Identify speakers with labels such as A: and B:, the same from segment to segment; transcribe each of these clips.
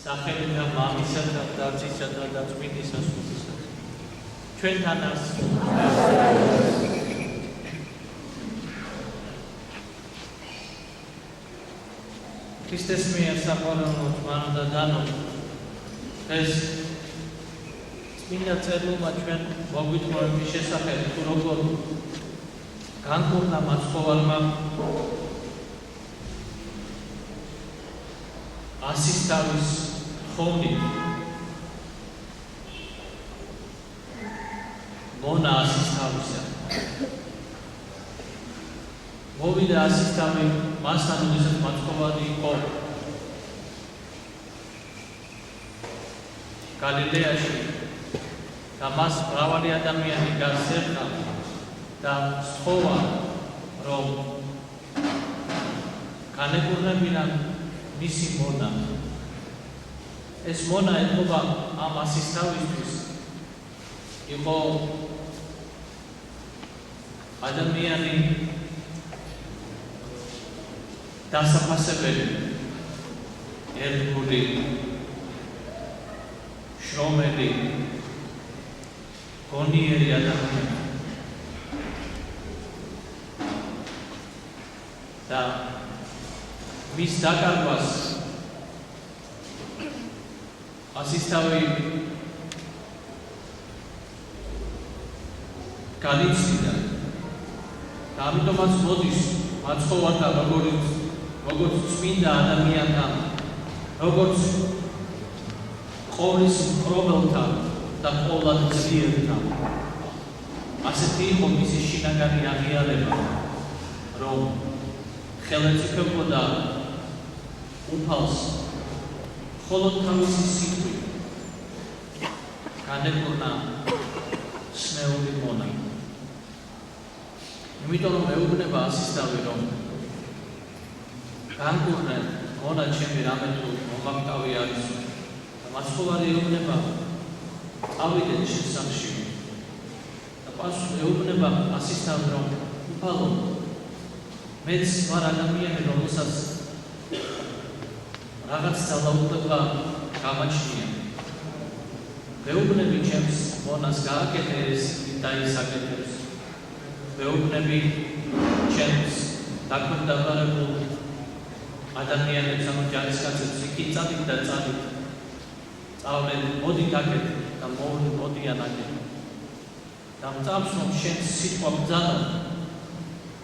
A: სახელითა მამისა და დაცისა და დაწმინდისა სულისა. ჩვენთანაც ქრისტეს მიერ საყვარელოდ მან და დანო ეს წმინდა წერილმა ჩვენ მოგვითხოვების შესახებ თუ როგორ განკურნა მაცხოვარმა ასისთავის ხოვნით მონა ასისთავისა მოვიდა ასისთავი მასთან როდესაც მაცხოვარი იყო გალილეაში და მას მრავალი ადამიანი გასერყა და სთხოვა რომ განეკურნებინან მისი მონა. ეს მონა ეთქობა ამ ასისთავისთვის იყო ადამიანი დასაფასებელი, ერთგული, შრომელი, გონიერი ადამიანი და მის დაკარგვას ასისთავი განიცდიდა და ამიტომაც მოდის მაცხოვართან როგორც წმინდა ადამიანთან, როგორც ყოვლის მკრობელთან და ყოვლად ძლიერთან. ასეთი იყო მისი შინაგანი აღიარება, რომ ხელეწიფებოდა უფალს მხოლოდ თავისი სიკვდილი განეკურნა სნეული მონა. იმიტომ რომ ეუბნება ასისთავი რომ განკურნე მონა ჩემი რამე თუ მომაკვდავი არის და მაცხოვარი ეუბნება წავიდეთ შესახში და პასუხი ეუბნება ასისთავი რომ უფალო მეც ვარ ადამიანი რომელსაც რაღაც ძალაუფლება გამაჩნია. ვეუბნები ჩემს მონას გააკეთე ეს და ის აკეთებს. ვეუბნები ჩემს დაქვემდებარებულ ადამიანებს ანუ ჯარისკაცებს იქ წადით და წადით. წავლენ მოდით აქეთ და მოდიან აქეთ. და მწამს რომ შენ სიტყვა ბრძანო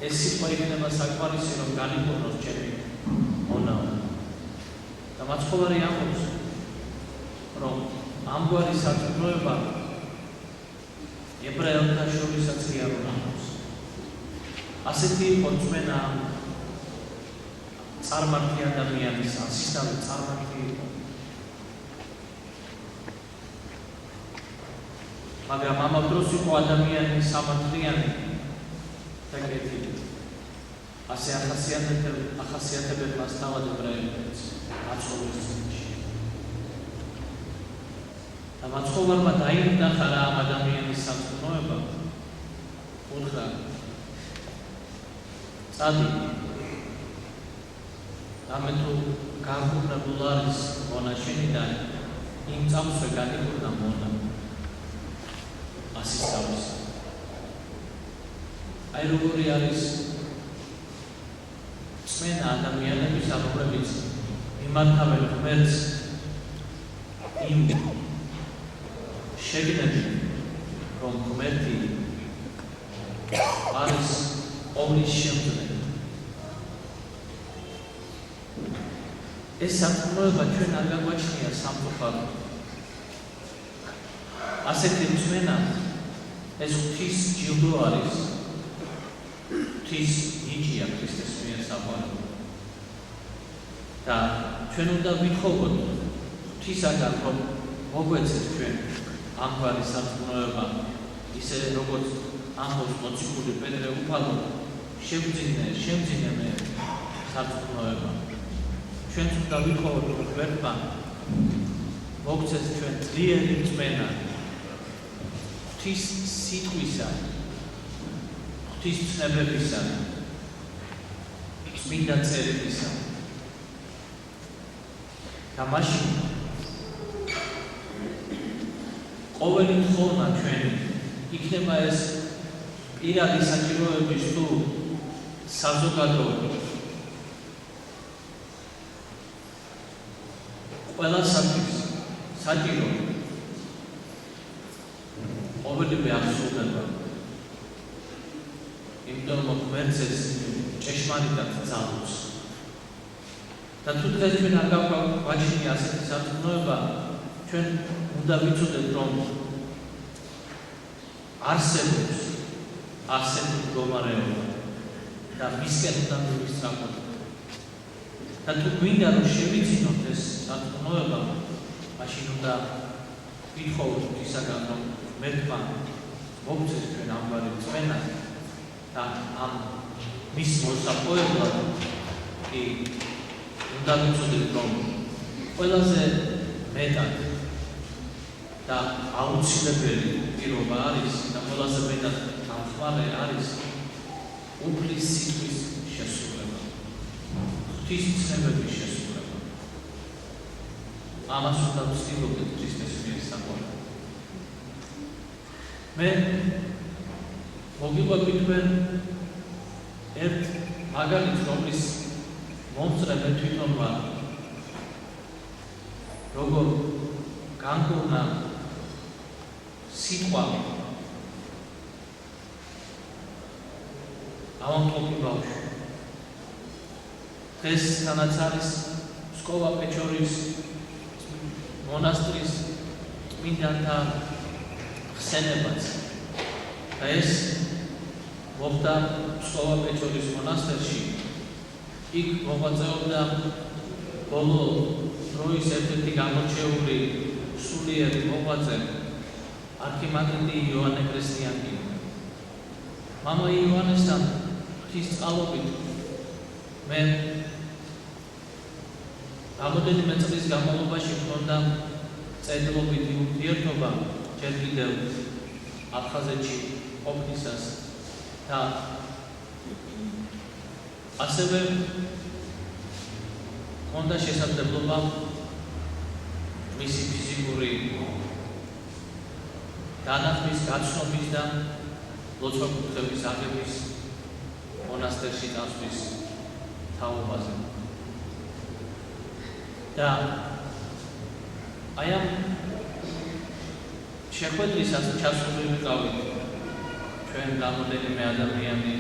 A: ეს სიტყვა იქნება საკმარისი რომ განიკურნოს ჩემი მონა. და მაცხოვარი ამბობს რომ ამგვარი საწმროება ებრაელთა შორისაც არ ამბობს. ასეთი იყო წმენა წარმართი ადამიანის ასისთავი წარმართი იყო. მაგრამ ამ დროს იყო ადამიანი სამართლიანი და კეთილი. ასე ახასიათებენ მას თავად ებრაელებიც მაცხოვრის წინში. და მაცხოვარმა დაინახა რა ამ ადამიანის საწმროება. უთხრა წადი რამე თუ განკურნებულ არის მონა შენიდან იმ წამსვე განიკურნა მონა ასისთავის. აი როგორი არის წმენა ადამიანების რომლებიც იმართავენ ღმერთს იმ შეგნებით რომ ღმერთი არის ყოვლის შემძლე. ეს საწმროება ჩვენ არ გაგვაჩნია სამწუხაროდ. ასეთი წმენა ეს ღვთის ჯილდო არის. ღვთის ნიჭია ქრისტეს მიერ საყვარელო. და ჩვენ უნდა ვითხოვოთ ღვთისაგან რომ მოგვეცეთ ჩვენ ამგვარი საწმროება ისე როგორც ამბობს მოციქული პეტრე უფალო შემძინე მე საწმროება. ჩვენ უნდა ვითხოვოთ რომ ღმერთმა მოგცეთ ჩვენ ძლიერი წმენა ღვთის სიტყვისა ღვთის ცნებებისა წმინდა წერილისა და მაშინ ყოველი თხოვნა ჩვენი იქნება ეს პირადი საჭიროების თუ საზოგადო ყველასათვის საჭირო ყოველივე აღსრულდება. იმიტომ რომ ღმერთს ჭეშმარიტად ძალობს. და თუ დღეს ჩვენ არ გავაჩინე ასეთი სათქმულება, ჩვენ უნდა ვიცოდეთ, რომ არსებობს ასეთი მდგომარეობა და მისკენ უნდა მივისწრაფოთ. და თუ გვინდა რომ შევიცინოთ ეს სათქმულება, მაშინ უნდა ვითხოვოთ ღვთისაგან, რომ ღმერთმა მოგცეს ჩვენ ამგვარი რწმენა და ამ მის მოსაპოვებლად კი უნდა ვიცოდეთ, რომ ყველაზე მეტად და აუცილებელი პირობა არის და ყველაზე მეტად გამხმარე არის უფლის სიტყვის შესრულება, ღვთის ცნებების შესრულება. ამას უნდა ვცდილობდეთ ქრისტეს მიერ საყვარელად. მე მოგიყვებით თქვენ ერთ მაგალითს, რომლის მომწრე მე თვითონ ვარ, როგორ განკურნა სიტყვა ავანტოპი ბავშვი. დღეს თანაც არის სკოლა პეჩორის მონასტრის წმინდანთა ხსენებაც. და ეს მოხდა სკოლა პეჩორის მონასტერში. იქ მოღვაწეობდა ბოლო დროის ერთ-ერთი გამორჩეული სულიერი მოღვაწე არქიმანდრიტი იოანე ქრისტიანი. მამა იოანესთან ღვთისწყალობით მე რამოდენიმე წლის განმავლობაში მქონდა წერილობითი ურთიერთობა ჯერ კიდევ აფხაზეთში ყოფნისას და ასევე მქონდა შესაძლებლობა მისი ფიზიკური დანახვის, გაცნობის და ლოცვა-კურთხევის აღების მონასტერში წასვლის თაობაზე. და აი ამ შეხვედრისას ჩასული ვიყავით ჩვენ რამოდენიმე ადამიანი,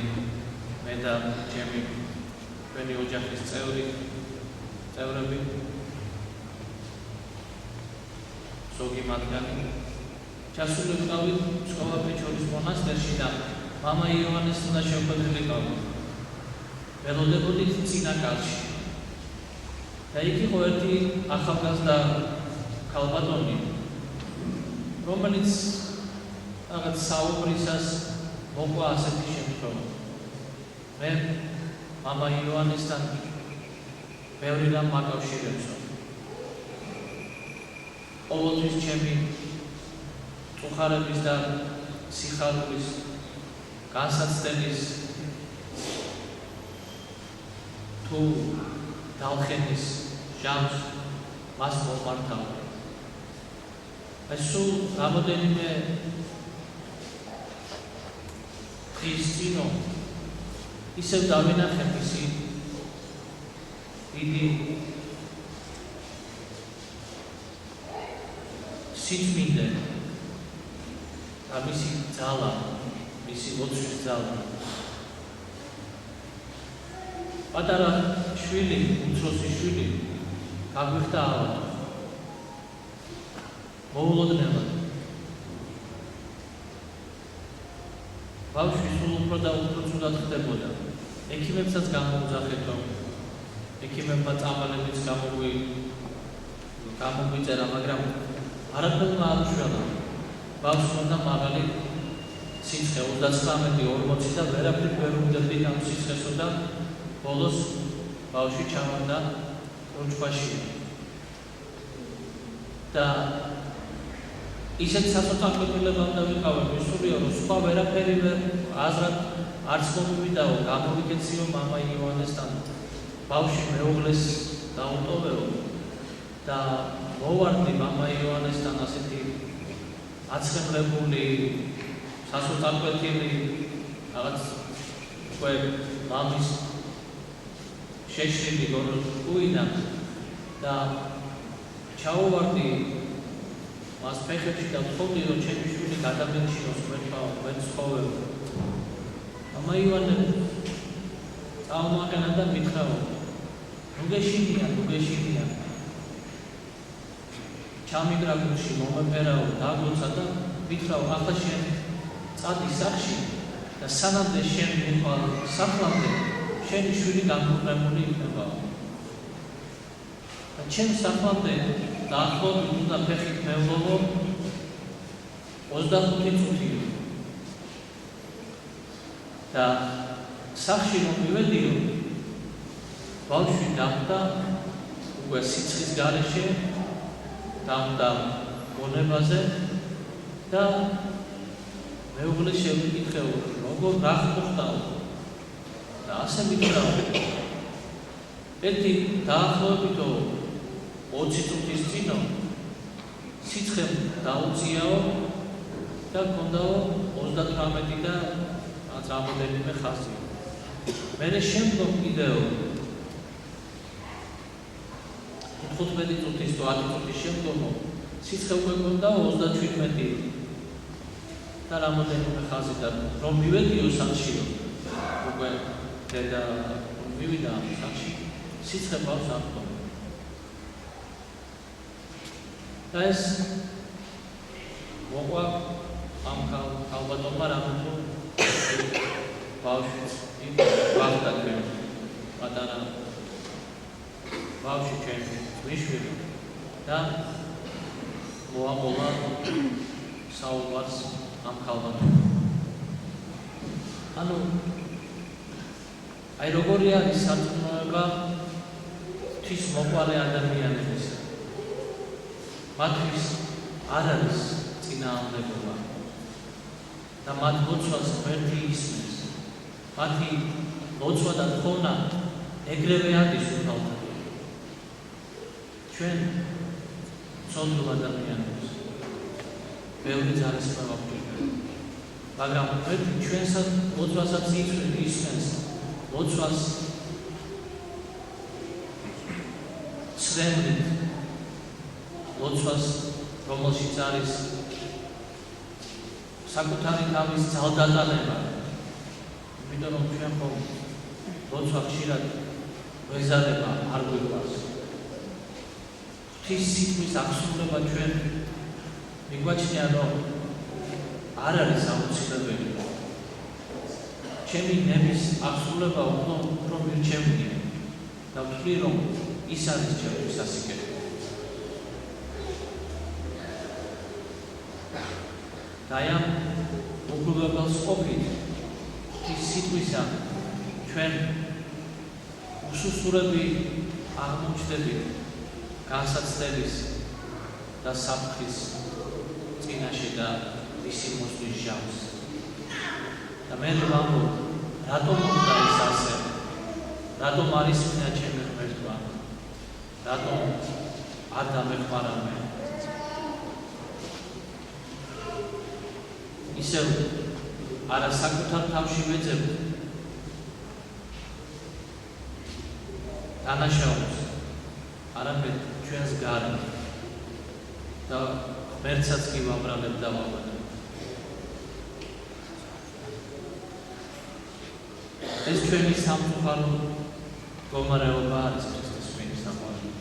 A: მე და ჩვენი ოჯახის წევრები, ზოგი მათგანი. ჩასული ვიყავით სკოლა პეჩორის მონასტერში და მამა იოანეს უნდა შეხვედრილი ვიყავით. ველოდებოდით წინა კარში. და იქ იყო ერთი ახალგაზრდა ქალბატონი, რომელიც რაღაც საუბრისას მოყვა ასეთი შემთხვევა. მე მამა იოანესთან ბევრი რამ მაკავშირებსო. ყოველთვის ჩემი წუხარების და სიხარულის განსაცდელის თუ დალხენის ჟამს მას მომართავ. სულ რამოდენიმე დღის წინო ისევ დავინახე მისი დიდი სიწმინდე და მისი ძალა, მისი ლოცვის ძალა. პატარა შვილი, უმცროსი შვილი გაგვიხდა ავად. მოულოდნელად. ბავშვი სულ უფრო და უფრო ცუდად ხდებოდა. ექიმებსაც გამოუძახეთ, რომ ექიმებმა წამალებიც გამოგვიწერა, მაგრამ არაფერმა არ უშველა. ბავშვს უნდა მაღალი სიცხე 39-40 და ვერაფრით ვერ უნდებით ამ სიცხესო და ბოლოს ბავშვი ჩავარდა როჭვაში. და ისეთ სასოწარკვეთილება უნდა ვიყავე მისურია, რომ სხვა ვერაფერი აზრად არც მომივიდაო, გამოვიქეციო მამა იოანესთან ბავშვი მეუღლეს დაუტოვეო და მოვარდი მამა იოანესთან ასეთი აცხრებული, სასოწარკვეთილი, რაღაც უკვე მამის შეშლილი გორუიდან და ჩაუვარდი მას ფეხებში და ვთხოვდი, რომ ჩემი შვილი გადამეჩინოს მე ცხოვრობ. მამა ივანე წავმაყენა და მითხრა, ნუ გეშინია. ჩამიგრა გულში მომეფერაო, დაგლოცა და მითხრა, ახლა შენ წადი სახში და სანამდე შენ მიყვალ სახლამდე შენი შვილი განკურნებული იქნება. და ჩემ სახლამდე დაახლოებით უნდა ფეხით მევლოვო 25 წუთია. და სახში რომ მივედიო, ბავშვი დამდა უკვე სიცხის გარეშე, დამდა გონებაზე და მეუღლე შევიკითხეო, როგორ რა ხდება. და ასე მითხრა, ერთი დაახლოებით 20 წუთის წინო სიცხემ დაუწიაო და გქონდაო 38 და რამოდენიმე ხაზი. მერე შემდგომ კიდევ 15 წუთის 20 წუთის შემდგომ სიცხე უკვე გქონდაო 37 და რამოდენიმე ხაზი და რომ მივედიო სახში უკვე და მივიდა სახში სიცხე ბავშვს არ ჰქონდა. და ეს მოყვა ამ ქალბატონმა რამე თუ ბავშვიც ვახდა ჩვენ პატარა ბავშვი ჩვენ მიშვილი და მოამოლა საუბარს ამ ქალბატონმა. ანუ აი როგორი არის სარწმუნოება ღვთის მოყვარე ადამიანების. მათთვის არ არის წინააღმდეგობა და მათ ლოცვას ღმერთი ისმენს. მათი ლოცვა და თხოვნა ეგრევე არის უთავთან. ჩვენ ცოდვილ ადამიანებს ბევრი ძალისხმევა გვჭირდება, მაგრამ ღმერთი ჩვენსაც ლოცვასაც ისმენს. ლოცვას ცრემლით, ლოცვას, რომელშიც არის საკუთარი თავის ძალდატანება. იმიტომ რომ ჩვენ ხომ ლოცვა ხშირად ვეზარება არ გვიყვარს. ღვთის სიტყვის აღსრულება ჩვენ მიგვაჩნია, რომ არ არის აუცილებელი. ჩემი ნების აღსრულება უფრო მირჩევნია და ვთვლი, რომ ის არის ჩემი სასიკეთე. და ამ უგულებელს ყოფით ღვთის სიტყვისა ჩვენ უსუსურები აღმოჩნდებით განსაცდელის და საფრთხის წინაშე და მისი მოსვლის ჟამს. და მე ვამბობ, რატომ უნდა ეს ასე? რატომ არის მინდა ჩემი ღმერთმა? რატომ არ დამეხმარა მე? ისევ არა საკუთარ თავში ვეძებ დანაშაულს, არამედ ჩვენს გარეთ და ღმერთსაც კი ვაბრალებ და ვაბადებ. ეს ჩვენი სამწუხარო მდგომარეობა არის ქრისტეს მიერ საყვარელი.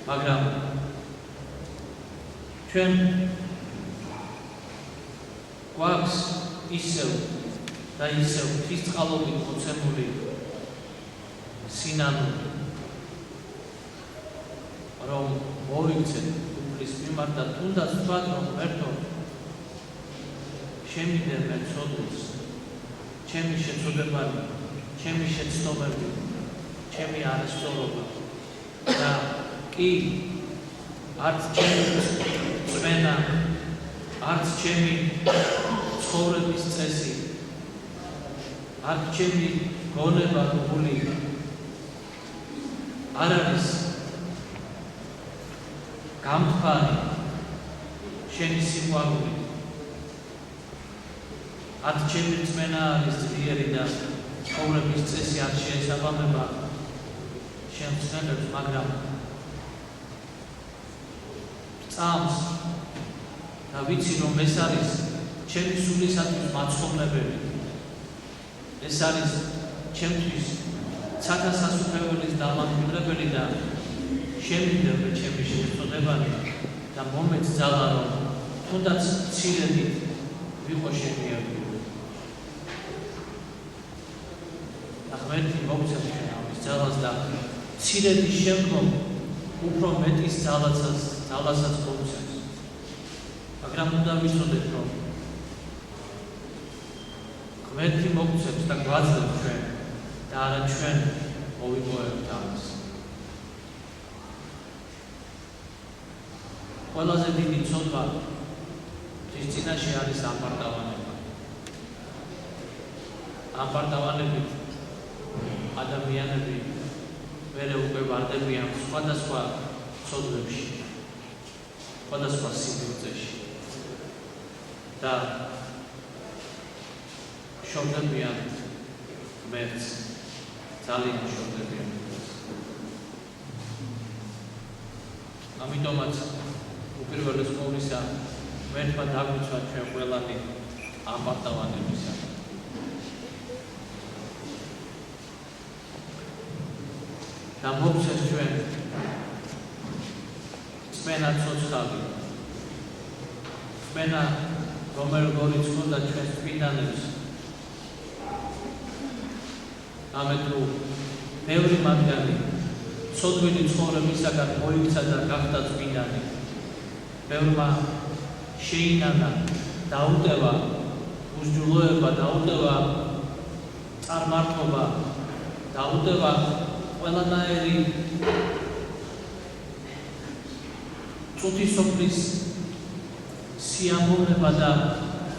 A: მაგრამ ჩვენ გვაქვს ისევ და ისევ ღვთისწყალობით მოცემული სინანული, რომ მოვიქცეთ უფლის მიმართ და თუნდაც ვთქვათ, რომ ღმერთო, შემიდე მე ცოდვილს, ჩემი შეცოდებანი, ჩემი შეცნობები, ჩემი არასწორობა და კი არც ჩემი წმენა, არც ჩემი ცხოვრების წესი, არც ჩემი გონება გული არ არის გამთბარი შენი სიყვარული ათჩემი რწმენა არის ძლიერი და ცხოვრების წესი არ შეესაბამება შენ ცნებებს, მაგრამ წამს და ვიცი რომ ეს არის ჩემი სულისათვის მაცხოვრებელი, ეს არის ჩემთვის ცათასასუფეველის დამამკვიდრებელი და შემიძლია ჩემი შეწოდებანი და მომეც ძალა რომ თუნდაც მცირედით ვიყო შემიერთული. ღმერთი მოგცემ ჩვენ ამის ძალას და მცირედის შემდგომ უფრო მეტის ძალასაც მოგცემს. მაგრამ უნდა ვიცოდეთ რომ ღმერთი მოგცემს და გვაძლევს ჩვენ და არა ჩვენ მოვიპოვებთ ამას. ყველაზე დიდი ცოდვა ის წინაშე არის ამპარტავანება. ამპარტავანებით ადამიანები მერე უკვე ვარდებიან სხვადასხვა ცოდვებში, სხვადასხვა სივრცეში და შორდებიან ღმერთს, ძალიან შორდებიან. ამიტომაც უპირველეს ყოვლისა ღმერთმა დაგვიცვა ჩვენ ყველანი ამპარტავანებისა. და მოგცეს ჩვენ წმენა ცოცხალი, წმენა რომელიც უნდა ჩვენს წმინდანებს ამეთუ ბევრი მათგანი ცოდვილი ცხოვრებისაგან მოიქცა და გახდა წმინდანი. ბევრმა შეინანა დაუტევა უსჯულოება, დაუტევა წარმართობა, დაუტევა ყველანაირი წუთისოფლის სიამოვნება და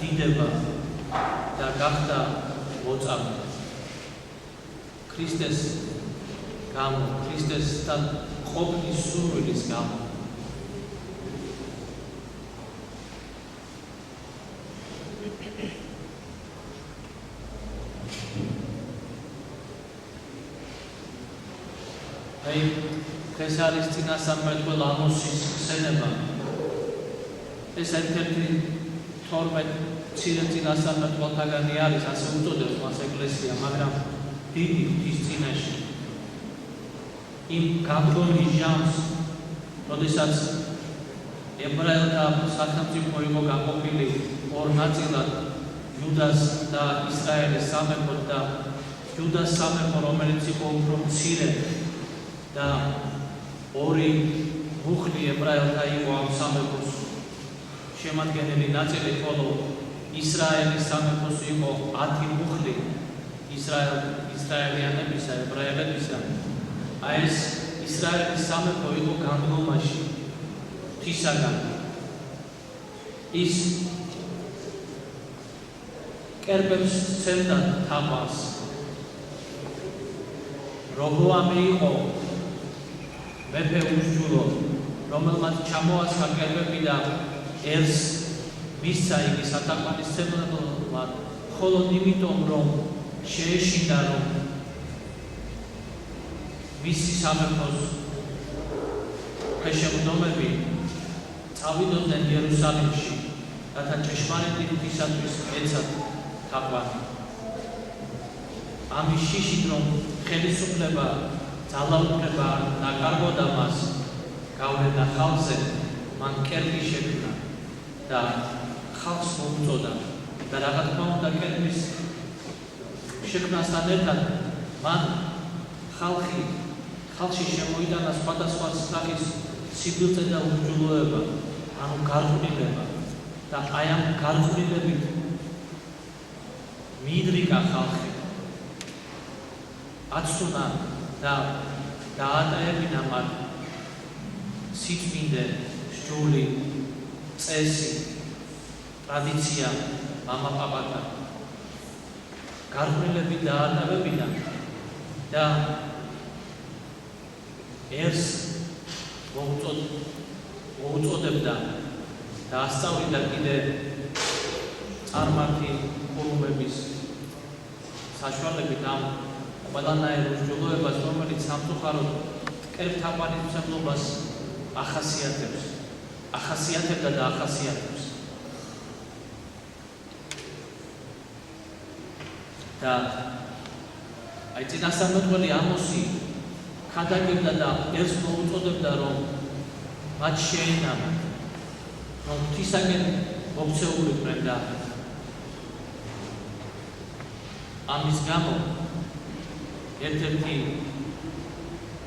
A: დიდება და გახდა მოწამე. ქრისტეს გამო, ქრისტესთან ყოფნის სურვილის გამო. ეს არის წინასწარმეტყველო ამოსის ხსენება. ეს ერთ-ერთი 12 მცირე წინასწარმეტყველთაგანი არის, ასე უწოდებს მას ეკლესია, მაგრამ დიდი ღვთის წინაშე იმ გამგონი ჟამს, როდესაც ებრაელთა სახელმწიფო იყო გაყოფილი ორ ნაწილად, იუდას და ისრაელის სამეფოდ და იუდას სამეფო, რომელიც იყო უფრო მცირე და ორი მუხლი ებრაელთა იყო ამ სამეფოს შემადგენელი ნაწილი, ხოლო ისრაელის სამეფოს იყო 10 მუხლი ისრაელიანებისა, ებრაელებისა. ეს ისრაელის სამეფო იყო განდგომაში ღვთისაგან. ის კერპებს სცემდა თაყვანს. რობოამი იყო მეფე უსჯულო, რომელმაც ჩამოასხა კერპები და ერს მისცა იგი სათაყვანისმცემლად, მხოლოდ იმიტომ, რომ შეეშინდა, რომ მისი სამეფოს ხელშემნომები წავიდოდნენ იერუსალიმში, რათა ჭეშმარიტი ღვთისათვის ეცათ თაყვანი. ამის შიშით, რომ ხელისუფლება, ძალაუფლება დაკარგოდა მას, გავლენა ხალხზე, მან კერპი შექმნა და ხალხს მოუწოდა და რა თქმა უნდა კერპის შექმნასთან ერთად მან ხალხში შემოიტანა სხვადასხვა სახის სიბილწე და უსჯულოება, ანუ გარყვნილება და აი ამ გარყვნილებით მიიდრიკა ხალხი, აცუნა და დაატაებინა მათ სიწმინდე, სჯული, წესი, ტრადიცია მამაპაპათა. გარყვნილებით დაატოვებინა და ერს მოუწოდ მოუწოდებდა და ასწავლიდა კიდე წარმართი ფორუმების საშუალებით ამ ყველანაირ მსჯელოებას, რომელიც სამწუხაროდ მტკნარ თაყვანისმცემლობას ახასიათებდა და ახასიათებს. და აი წინასწარმეტყველი ამოსი ქადაგებდა და ეს მოუწოდებდა, რომ მათ შეენამათ, რომ ღვთისაგან მოქცეულიყვნენ და ამის გამო ერთ-ერთი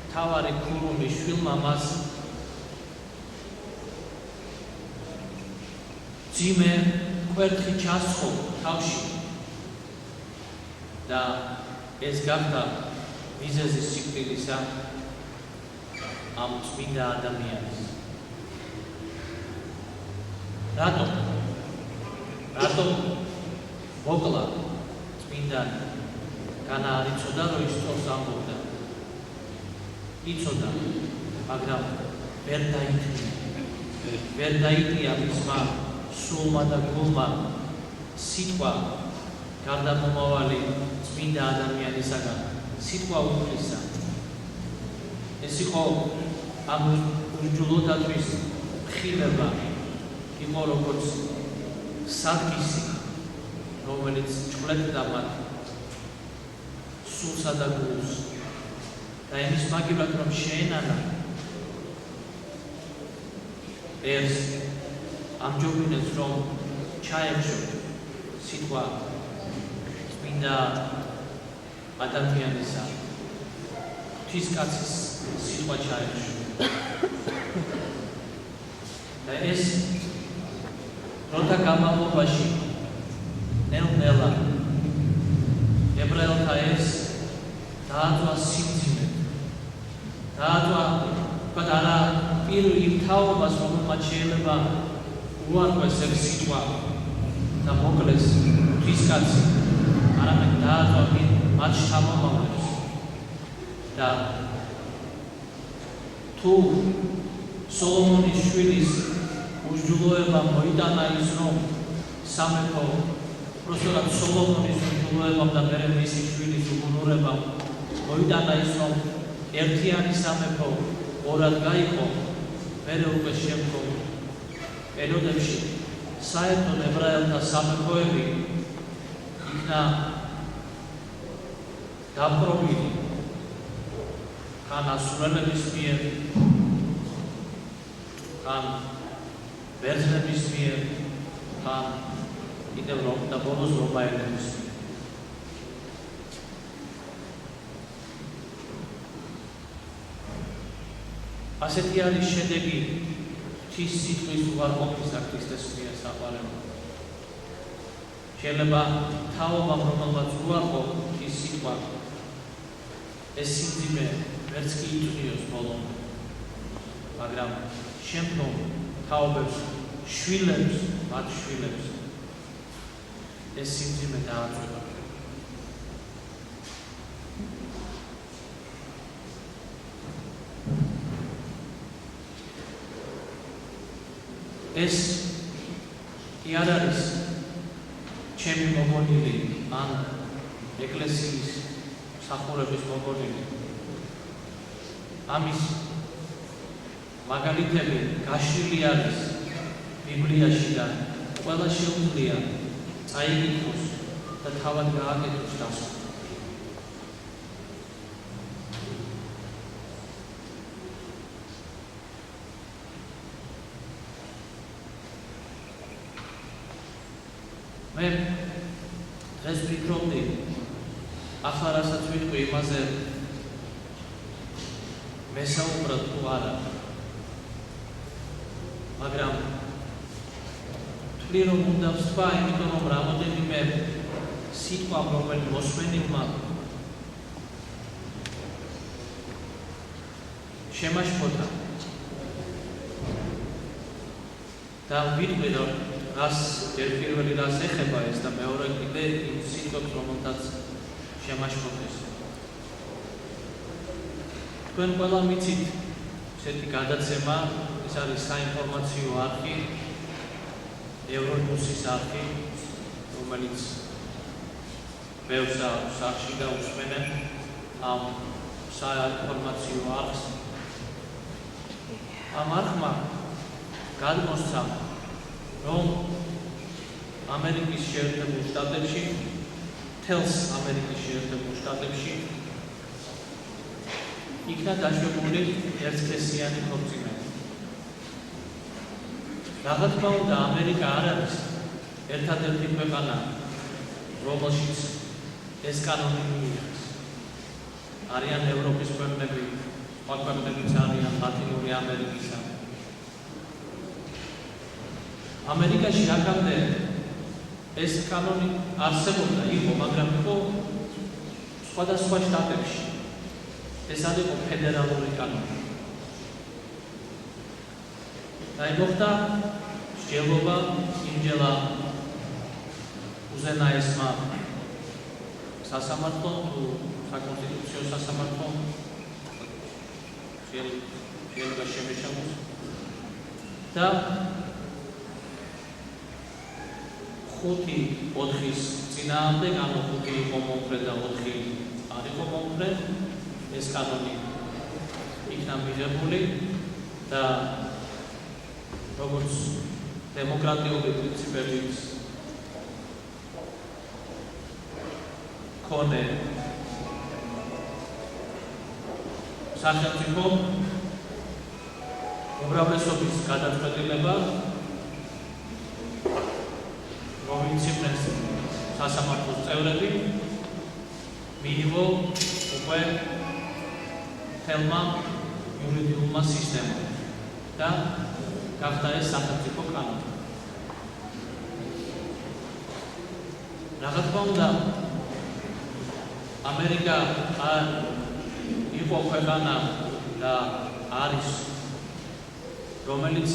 A: მთავარი ქურუმის შვილმა მას ძიმე კვერთხი ჩასხო თავში და ეს გახდა მიზეზი სიკვდილისა ამ წმინდა ადამიანის. რატომ მოკლა წმინდანი? განა არ იცოდა, რომ ის სწორს ამბობდა. იცოდა, მაგრამ ვერ დაიტია მისმა სულმა და გულმა სიტყვა გარდამომავალი წმინდა ადამიანისაგან, სიტყვა უფლისა. ეს იყო ამ ურჯულოდათვის ხილება, იყო როგორც სადგისი, რომელიც ჭკვლებდა მათ სულსა და გულს და იმის მაგივრად რომ შეენანა ეს ამჯობინებს რომ ჩაეხშო სიტყვა წმინდა ადამიანისა, ღვთისკაცის სიტყვა ჩაეხშო და ეს როთა განმავლობაში ნელ-ნელა ებრაელთა ეს დააწვა სიმძიმე, დააწვა არა პირველ თაობას, რომელმაც შეიძლება უარყვეს ეს სიტყვა და მოკლეს ღვთისკაცი, არამედ დააწვა მათ შთამომავლებს და თუ სოლომონის შვილის უსჯულოება მოიტანა ის, რომ სამეფო უბრალოდ სოლომონის უსჯულოებამ და მერე მისი შვილის უგუნურებამ მოიტანა ის, რომ ერთიანი სამეფო ორად გაიყო, მერე უკვე შემდგომ პერიოდებში საერთოდ ებრაელთა სამეფოები იქნა დაპყრობილი ხან ასურელების მიერ, ხან ბერძნების მიერ, ხან კიდევ და ბოლოს რომაელების მიერ. ასეთი არის შედეგი ღვთის სიტყვის უარყოფისა ქრისტეს მიერ საყვარელად. შეიძლება თაობამ, რომელმაც უარყო ღვთის სიტყვა, ეს სიმძიმე ვერც კი იწვიოს ბოლომდე, მაგრამ შემდგომ თაობებს, შვილებს, მათ შვილებს ეს სიმძიმე დააწვება. ეს კი არ არის ჩემი მოგონილი ან ეკლესიის მსახურების მოგონილი. ამის მაგალითები გაშლილი არის ბიბლიაში და ყველა შეუძლია წაიკითხოს და თავად გააკეთოს დასკვნა. მე დღეს ვფიქრობდი, ახლა რასაც ვიტყვი იმაზე მესაუბრად თუ არა, მაგრამ თვლი რომ უნდა ვსვა, იმიტომ რომ რამოდენიმე სიტყვა, რომელიც მოსმენილმა შემაშფოთა და ვიტყვი რომ რას პირველი რას ეხება ეს და მეორე კიდე იმ სიტყვებს, რომელთაც შემაშფოთეს. თქვენ ყველა მიცით ესეთი გადაცემა, ეს არის საინფორმაციო არხი, ევრონიუსის არხი, რომელიც ბევრ სახში გაუსმენენ ამ საინფორმაციო არხს. ამ არხმა გადმოსცა, რომ ამერიკის შეერთებულ შტატებში, მთელს ამერიკის შეერთებულ შტატებში იქნა დაშვებული ერთსქესიანი ქორწინება. რა თქმა უნდა, ამერიკა არ არის ერთადერთი ქვეყანა, რომელშიც ეს კანონი მიიღეს. არიან ევროპის ქვეყნები, სხვა ქვეყნებიც არიან ლათინური ამერიკისა. ამერიკაში აქამდე ეს კანონი არსებობდა, იყო, მაგრამ იყო სხვადასხვა შტატებში. ეს არის ფედერალური კანონი. დაიმოხდა მსჯელობა იმჯერა უზენაესმა სასამართლომ თუ საკონსტიტუციო სასამართლომ შეიძლება შემეშამოს და 5-4-ის წინააღმდეგ, ანუ 5 იყო მომხრე და 4 არ იყო მომხრე, ეს კანონი იქნა მიღებული და როგორც დემოკრატიული პრინციპების მქონე სახელმწიფო უმრავლესობის გადაწყვეტილება პროვინციების სასამართლოს წევრები მიიღო უკვე თელმა იურიდიულმა სისტემამ და გახდა ეს სახელმწიფო კანონი. რა თქმა უნდა, ამერიკა იყო ქვეყანა და არის, რომელიც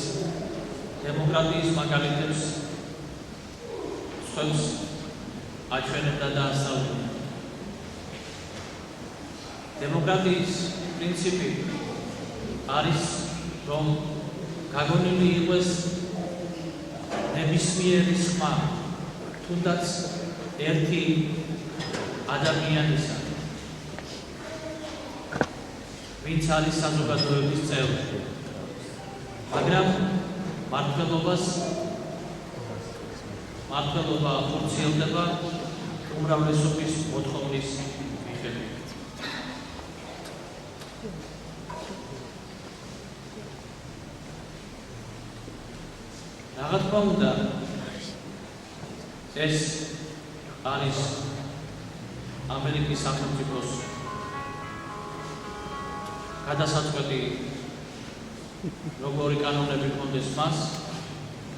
A: დემოკრატიის მაგალითებს სხვებს აჩვენებდა და ასწავლიდა. დემოკრატიის პრინციპი არის, რომ გაგონილი იყოს ნებისმიერი სხვა, თუნდაც ერთი ადამიანისა, ვინც არის საზოგადოების წევრი, მაგრამ მმართველობა ხორციელდება უმრავლესობის მოთხოვნის მიხედვით. რა თქმა უნდა, ეს არის ამერიკის სახელმწიფოს გადასაწყვეტი, როგორი კანონები ჰქონდეს მას,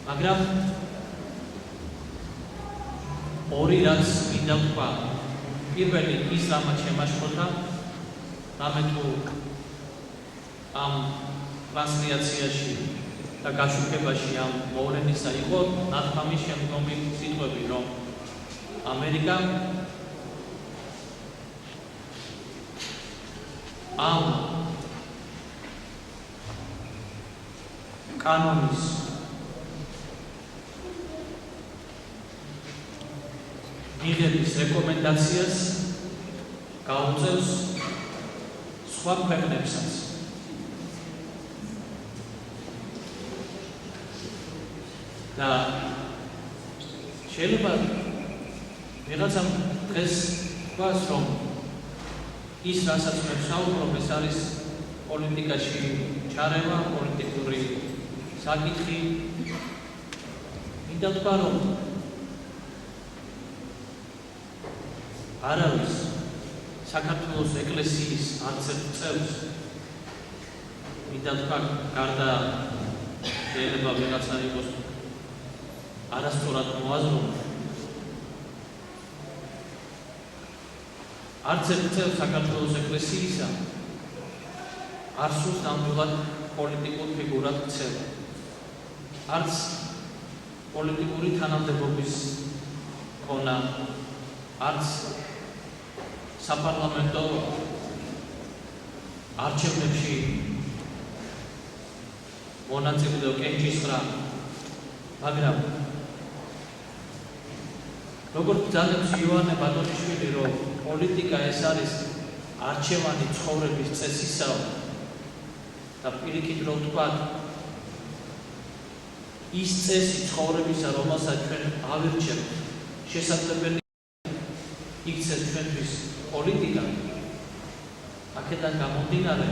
A: მაგრამ ორი რაც მინდა ვთქვა. პირველი ის რამაც შემაშფოთა, რამე თუ ამ ტრანსლაციაში და გაშუქებაში ამ მოვლენისა იყო ნათქვამის შემდგომი სიტყვები, რომ ამერიკა ამ კანონის მიღების რეკომენდაციას გაუწევს სხვა ქვეყნებსაც. და შეიძლება ვიღაცამ დღეს თქვას, რომ ის რასაც მე ვსაუბრობ, ეს არის პოლიტიკაში ჩარევა, პოლიტიკური საკითხი. მინდა ვთქვა, რომ არავის საქართველოს ეკლესიის არც ერთ წევრს, მინდა ვთქვა, გარდა შეიძლება ვიღაცა იყოს არასწორად მოაზროვნე, არც ერთ წევრს საქართველოს ეკლესიისა არ სურს ნამდვილად პოლიტიკურ ფიგურად ქცევა. არც პოლიტიკური თანამდებობის ქონა, არც საპარლამენტო არჩევნებში მონაწილეო კენჭისყრა, მაგრამ როგორც ძალებს იოანე ბატონიშვილი, რომ პოლიტიკა ეს არის არჩევანი ცხოვრების წესისაო და პირიქით რომ ვთქვათ, ის წესი ცხოვრებისა, რომელსაც ჩვენ ავირჩევთ, შესაძლებელი იქცეს ჩვენთვის პოლიტიკა, აქედან გამომდინარე,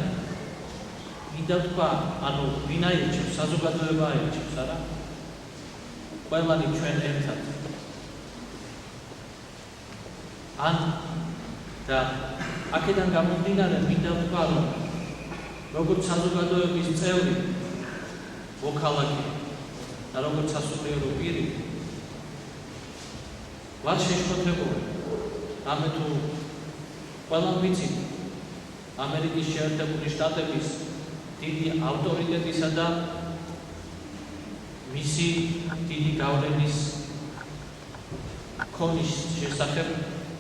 A: მინდა ვთქვა, ანუ ვინ აირჩევს, საზოგადოება აირჩევს, არა? ყველანი ჩვენ ერთად. ან და აქედან გამომდინარე, მინდა ვთქვა, რომ როგორც საზოგადოების წევრი, მოქალაქე და როგორც სასულიერო პირი, ვარ შეშფოთებული, რამე თუ ყველამ ვიცით, ამერიკის შეერთებული შტატების დიდი ავტორიტეტისა და მისი დიდი გავლენის ქონის შესახებ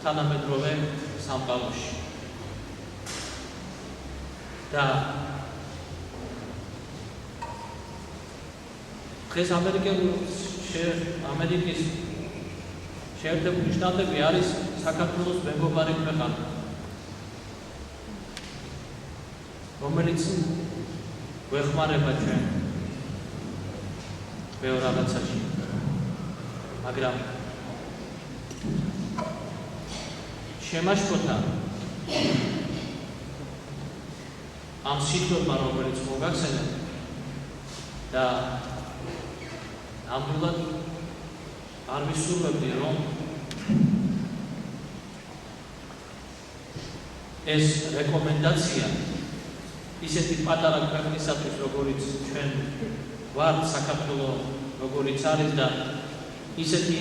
A: თანამედროვე სამყაროში. და დღეს ამერიკის შეერთებული შტატები არის საქართველოს მეგობარი ქვეყანა, რომელიც გვეხმარება ჩვენ ბევრ რაღაცაში, მაგრამ შემაშფოთა ამ სიტყვებმა, რომელიც მოგახსენეთ და ნამდვილად არ ვისურვებდი, რომ ეს რეკომენდაცია ისეთი პატარა ქვეყნისათვის, როგორიც ჩვენ ვართ, საქართველოს როგორიც არის და ისეთი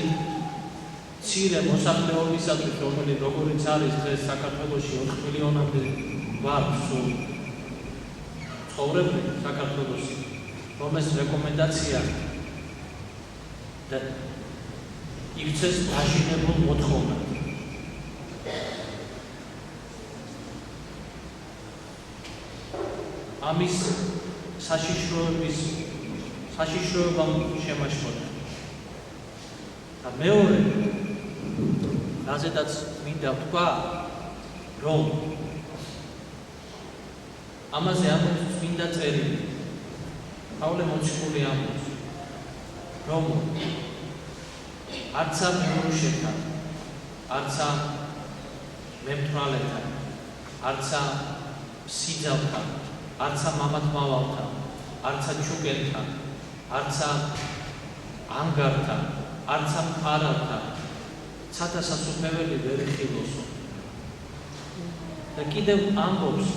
A: მცირე მოსახლეობისათვის, როგორიც არის დღეს საქართველოში 4 მილიონამდე ვართ სულ ცხოვრები საქართველოში, რომ ეს რეკომენდაცია და იქცეს დაშინებულ მოთხოვნად. ამის საშიშროებამ შემაშფოთა. და მეორე, რაზედაც მინდა ვთქვა, რომ ამაზე ამბობს წმინდა წერილი, პავლე მოციქული ამბობს, რომ არცა მეუღლეთან, არცა მემთვრალეთან, არცა სიძალთან, არცა მამათმავალთან, არცა ჩუკელთან, არცა ანგართან, არცა მყარავთან ცათა სასუფეველი ვერ იხილოსო. და კიდევ ამბობს,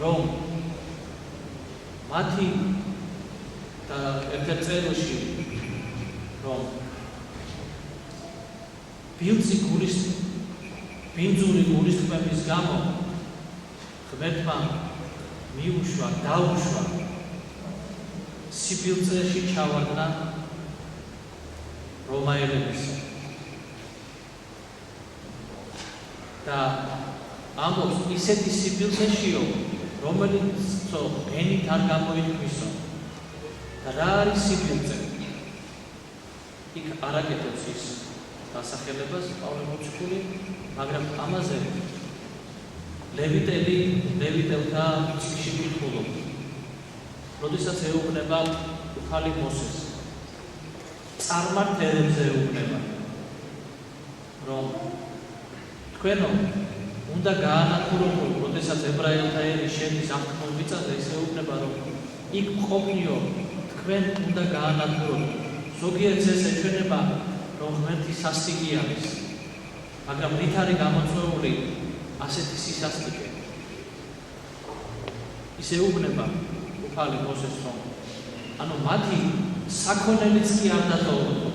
A: რომ მათი და ერთ-ერთ წერილში, რომ ბინძური გულისწყმების გამო ღმერთმა დაუშვა სიბილწეში ჩავარდნა რომაელების და ამბობს ისეთი სიბილწეშიო, რომელიც ენით არ გამოითქვისო. და რა არის სიბილწე? იქ არ აკეთებს ის დასახელებას პავლე მოციქული, მაგრამ ამაზე ლევიტელთა წიგნში კითხულობთ. როდესაც ეუბნება ქალი მოსეს, წარმართელებზე ეუბნება, რომ თქვენო უნდა გაანადგურებო, როდესაც ებრაელთა ერი შედის აღთქმულ მიწაზე, ის ეუბნება, რომ იქ ყოფნიო, თქვენ უნდა გაანადგურებო. ზოგიერთს ეს ეჩვენება, რომ ღმერთი სასტიკი არის, მაგრამ რით არის გამოწვეული ასეთი სისასტიკე? ის ეუბნება უფალი მოსეს, რომ ანუ მათი საქონელიც კი არ დატოვებო.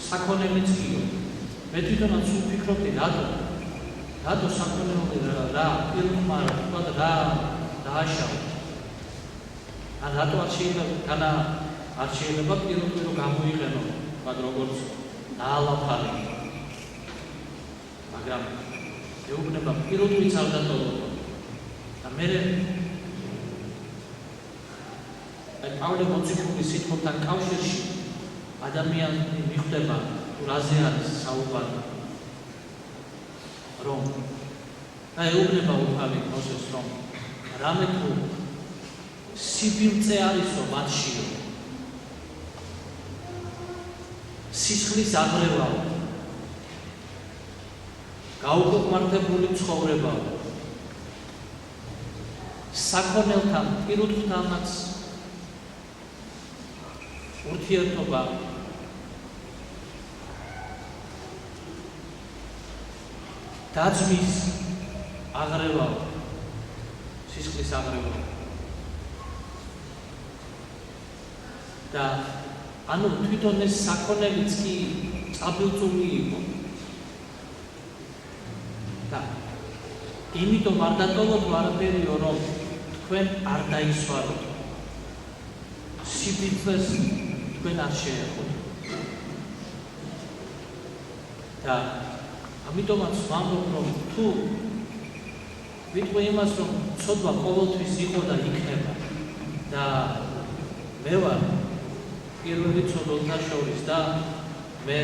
A: საქონელიც კიო. მე თვითონაც ვფიქრობდი, რატო საქონელი რა პირმა რა დააშავა. ან რატო არ შეიძლება პირო გამოიყენო, როგორც ნაალაფარი. მაგრამ ეუბნება პირობიც არ დატოვებო. და მე აი პავლე მოციქულის სიტყვებთან კავშირში ადამიანი მიხვდება რაზე არის საუბარი რომ ეუბნება უფალი მოსეს რომ რამე თუ სიბილწე არისო მათშიო სისხლის აღრევაო გაუკმარტებული ცხოვრებაო საქონელთან პირუთთანაც ურთიერთობა დაძმის აღრევაო სისხლის აღრევაო და ანუ თვითონ ეს საქონელიც კი წაბილწული იყო და იმიტომ არ დატოვოთ არაფერიო რომ თქვენ არ დაისვაროთ სიბიძეს თქვენ არ შეეხოთ და ამიტომაც ვამბობ რომ თუ ვიტყვი იმას რომ ცოდვა ყოველთვის იყო და იქნება და მე ვარ პირველი ცოდვათა შორის და მე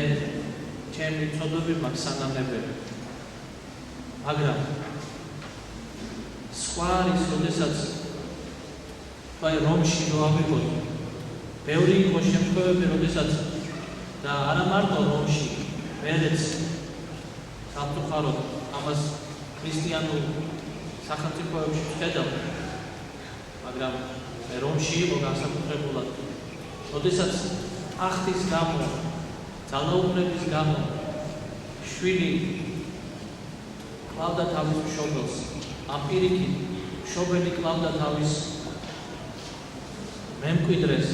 A: ჩემი ცოდვები მაქვს სანამნებელი მაგრამ სხვა არის როდესაც აი რომში რო ავიღოთ ბევრი იყო შემთხვევები როდესაც და არა მარტო რომში მერეც სამწუხაროდ ამას ქრისტიანულ სახელმწიფოებში ვხედავ მაგრამ რომში იყო განსაკუთრებულად როდესაც ტახტის გამო ძალაუფლების გამო შვილი კლავდა თავის მშობელს ამ პირიქით მშობელი კლავდა თავის მემკვიდრეს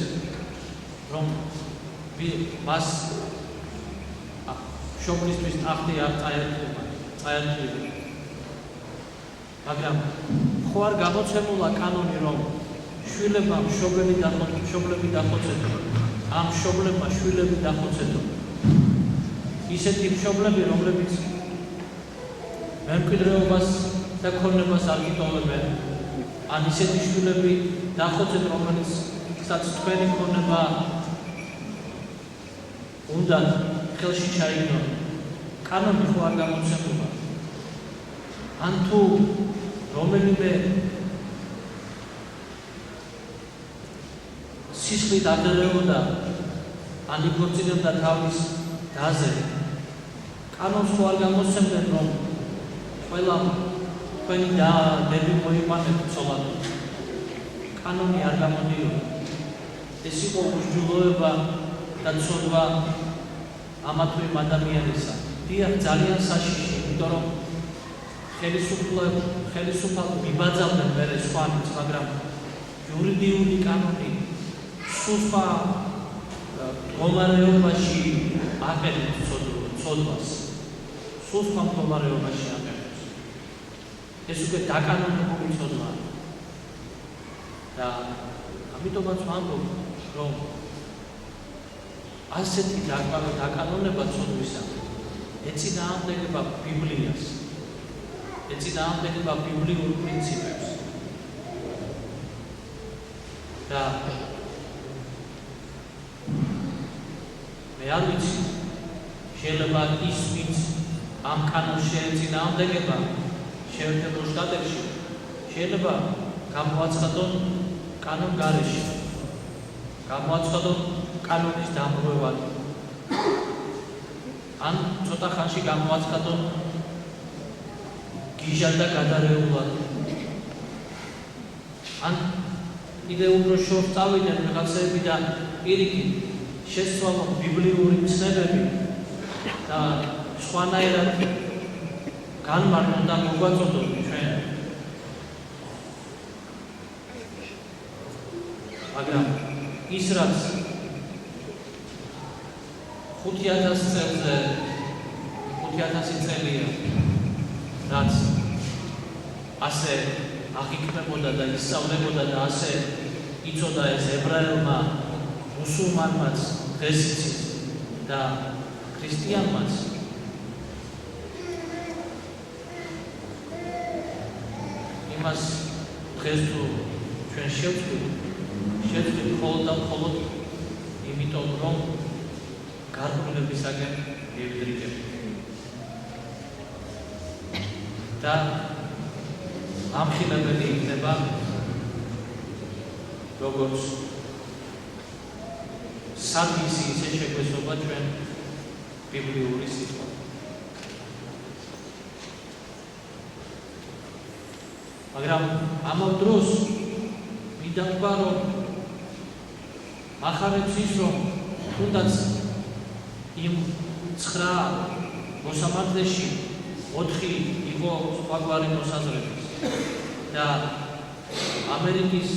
A: რომ მას მშობლისთვის ტახტი არ წაერთვიდა მაგრამ ხო არ გამოცემულა კანონი რომ შვილებმა მშობლები დახოცეთო ამ მშობლებმა შვილები დახოცეთო ისეთი მშობლები რომლებიც მემკვიდრეობას და ქონებას არ იტოვებენ ან ისეთი შვილები დახოცეთ რომელიცაც თქვენი ქონება უნდა ხელში ჩაიგდონ კანონი ხო არ გამოცემულა ან თუ რომელიმე სისხლით აღერეოდა ან იქორწინებდა თავის დაზე კანონს ხო არ გამოსცემდნენ რომ ყველა თქვენი დები მოიყვანეთ ცოლად კანონი არ გამოდიოდა ეს იყო უსჯულოება და ცოდვა ამა თუ იმ ადამიანისა დიახ ძალიან საშიში იმიტომ რომ ხელისუფალ მიბაძავდნენ მერე სხვანაც მაგრამ იურიდიული კანონი სულ სხვა მდგომარეობაში აყენებს ცოდვას სულ სხვა მდგომარეობაში აყენებს ეს უკვე დაკანონებული ცოდვაა და ამიტომაც ვამბობ რომ ასეთი დაკანონება ცოდვისა ეწინააღმდეგება ბიბლიას ეწინააღმდეგება ბიბლიურ პრინციპებს და მე არ ვიცი შეიძლება ის ვინც ამ კანონს შეეწინააღმდეგება შეერთებულ შტატებში შეიძლება გამოაცხადონ კანონ გარეშე გამოაცხადონ კანონის დამრღვევად ან ცოტა ხანში გამოაცხადონ გიჟად და გადარეულად ან კიდევ უფრო შორს წავიდნენ რაღაცები და პირიქით შესწავლონ ბიბლიური ცნებები და სხვანაირად განმარტონ და მოგვაწოდონ ჩვენ მაგრამ ის რაც 5000 წელია რაც ასე აღიქმებოდა და ისწავლებოდა და ასე იცოდა ეს ებრაელმა მუსულმანმაც დღესიც და ქრისტიანმაც იმას დღეს თუ ჩვენ შევწყვით შეძლებ მხოლოდ და მხოლოდ იმიტომ, რომ გარკვეულებისაგან მივიდრიკებ. და ამხილებელი იქნება როგორც საგიზი ისე შეგვეცობა ჩვენ ბიბლიური სიტყვა. მაგრამ ამავე დროს მინდა ვთქვა, რომ ახარებს ის, რომ თუნდაც იმ 9 მოსამართლეში 4 იყო სხვაგვარი მოსაზრების და ამერიკის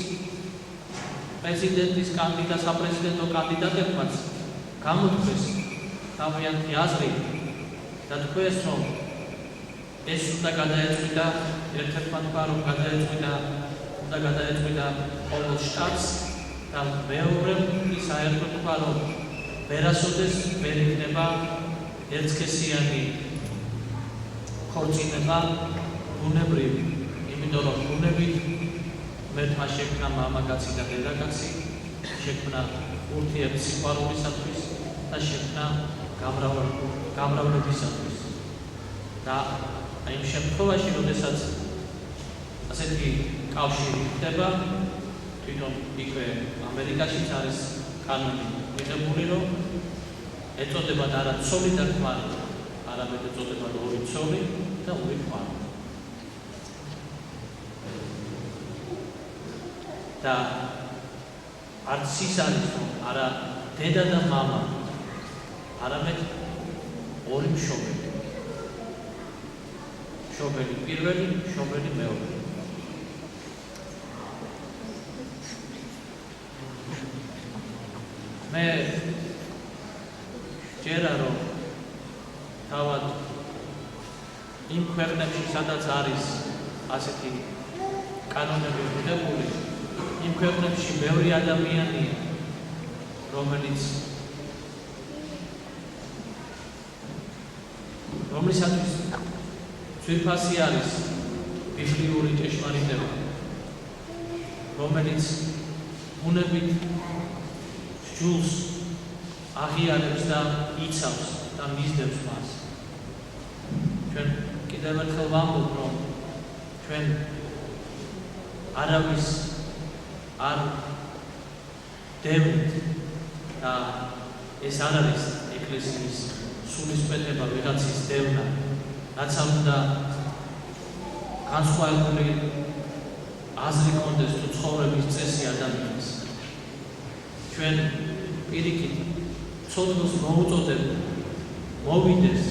A: პრეზიდენტის საპრეზიდენტო კანდიდატებმაც გამოთქვეს თავიანთი აზრი და თქვეს, რომ ეს უნდა გადაეწყვიტა ერთ-ერთმა თქვა, რომ უნდა გადაეწყვიტა ყოველ შტატს და მეორემ ის საერთოდ თქვა, რომ ვერასოდეს ვერ იქნება ერთსქესიანი ქორწინება ბუნებრივი, იმიტომ რომ ბუნებით მერტმა შექმნა მამაკაცი და დედაკაცი, შექმნა ურთიერთსიყვარულისათვის და შექმნა გამრავლებისათვის. და იმ შემთხვევაში, როდესაც ასეთი კავშირი ხდება, თვითონ იქვე ამერიკაშიც არის კანონი მიღებული, რომ ეწოდებათ არა ცოლი და ქმარი, არამედ ეწოდებათ ორი ცოლი და ორი ქმარი. და არც ის არის, რომ არა დედა და მამა, არამედ ორი მშობელი. მშობელი პირველი, მშობელი მეორე. მე ჯერა რომ თავად იმ ქვეყნებში, სადაც არის ასეთი კანონები მიღებული, იმ ქვეყნებში ბევრი ადამიანია, რომლისათვის ძვირფასი არის ბიბლიური ჭეშმარიტება, რომელიც ბუნებით სჯულს აღიარებს და იცავს და მისდევს მას. ჩვენ კიდევ ერთხელ ვამბობ, რომ ჩვენ არავის არ დევნით და ეს არ არის ეკლესიის სულისკვეთება, ვიღაცის დევნა, რაც უნდა განსხვავებული აზრი ჰქონდეს თუ ცხოვრების წესი ადამიანს. ჩვენ პირიქით ცოდნოს მოუწოდებ მოვიდეს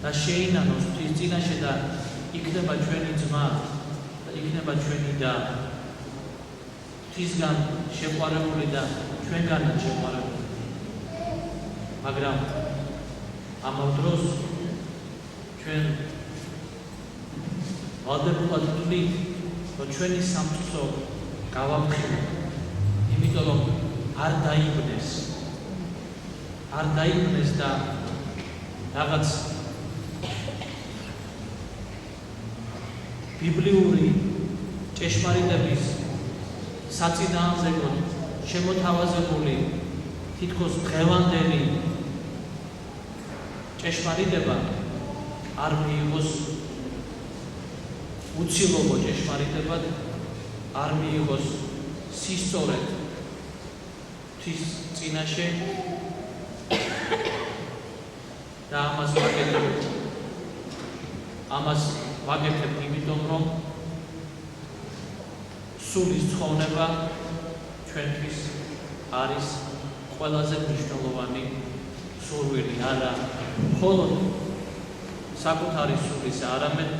A: და შეინანოს ღვთის წინაშე და იქნება ჩვენი ძმა და იქნება ჩვენი და ღვთისგან შეყვარებული და ჩვენგანაც შეყვარებული. მაგრამ ამავე დროს ჩვენ ვალდებულად ვთვლით, რომ ჩვენი სამწყსო გავამხილოთ, იმიტომ რომ არ დაიბნეს და რაღაც ბიბლიური ჭეშმარიტების საწინააღმდეგოდ შემოთავაზებული თითქოს დღევანდელი ჭეშმარიტება არ მიიღოს უცილობო ჭეშმარიტებად, არ მიიღოს სისწორედ ღვთის წინაშე და ამას ვაკეთებ იმიტომ, რომ სულის ცხოვრება ჩვენთვის არის ყველაზე მნიშვნელოვანი სურვილი, არა მხოლოდ საკუთარი სულისა, არამედ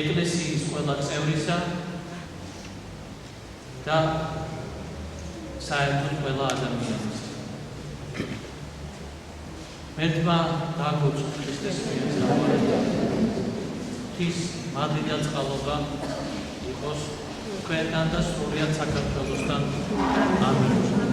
A: ეკლესიის ყველა წევრისა და საერთოდ ყველა ადამიანის. მერტმა დაგოწვა ქრისტეს მიერ ღვთის მადლი და წყალობა იყოს თქვენთან და სრულიად საქართველოსთან. ამინ.